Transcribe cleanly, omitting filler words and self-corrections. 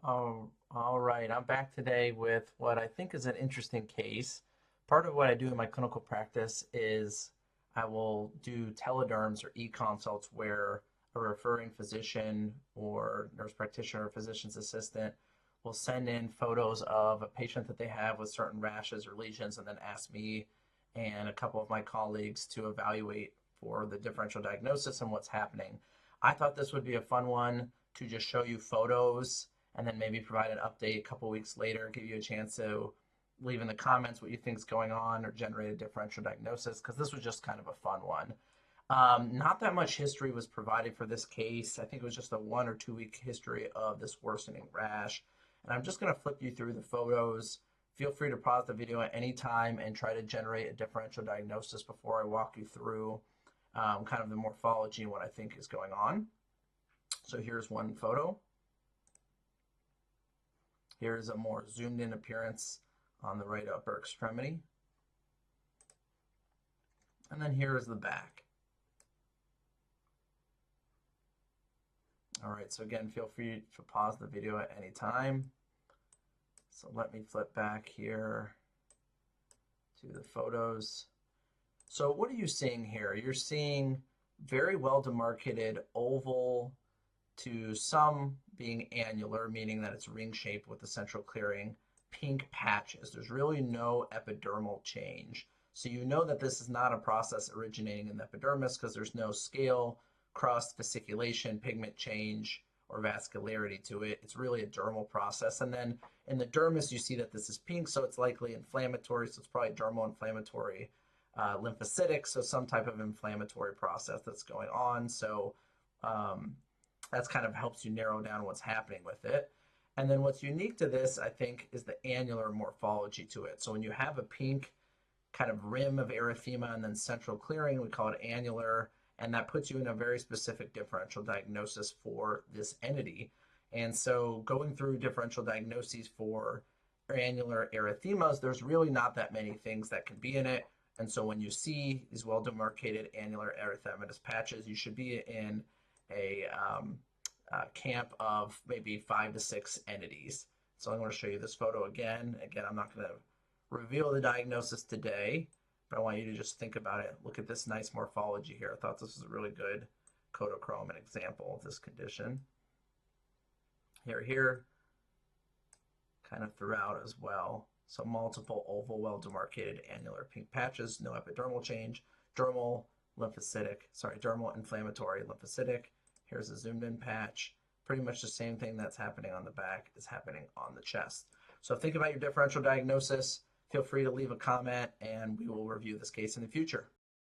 Oh, all right. I'm back today with what I think is an interesting case. Part of what I do in my clinical practice is I will do telederms or e-consults where a referring physician or nurse practitioner or physician's assistant will send in photos of a patient that they have with certain rashes or lesions and then ask me and a couple of my colleagues to evaluate for the differential diagnosis and what's happening. I thought this would be a fun one to just show you photos and then maybe provide an update a couple weeks later, give you a chance to leave in the comments what you think is going on or generate a differential diagnosis, because this was just kind of a fun one. Not that much history was provided for this case. I think it was just a 1 or 2 week history of this worsening rash. And I'm just going to flip you through the photos. Feel free to pause the video at any time and try to generate a differential diagnosis before I walk you through kind of the morphology and what I think is going on. So here's one photo. Here's a more zoomed in appearance on the right upper extremity. And then here is the back. All right, so again, feel free to pause the video at any time. So let me flip back here to the photos. So what are you seeing here? You're seeing very well demarcated oval to some being annular, meaning that it's ring shaped with the central clearing, pink patches. There's really no epidermal change. So you know that this is not a process originating in the epidermis because there's no scale, cross fasciculation, pigment change, or vascularity to it. It's really a dermal process. And then in the dermis, you see that this is pink, so it's likely inflammatory. So it's probably dermal inflammatory lymphocytic, so some type of inflammatory process that's going on. So that's kind of helps you narrow down what's happening with it. And then what's unique to this, I think, is the annular morphology to it. So when you have a pink kind of rim of erythema and then central clearing, we call it annular, and that puts you in a very specific differential diagnosis for this entity. And so going through differential diagnoses for annular erythemas, there's really not that many things that can be in it. And so when you see these well demarcated annular erythematous patches, you should be in a camp of maybe 5 to 6 entities. So I'm going to show you this photo again. Again, I'm not going to reveal the diagnosis today, but I want you to just think about it. Look at this nice morphology here. I thought this was a really good Kodachrome and example of this condition. Here, kind of throughout as well. So multiple oval, well-demarcated annular pink patches, no epidermal change, dermal dermal inflammatory lymphocytic. Here's a zoomed in patch. Pretty much the same thing that's happening on the back is happening on the chest. So think about your differential diagnosis. Feel free to leave a comment and we will review this case in the future.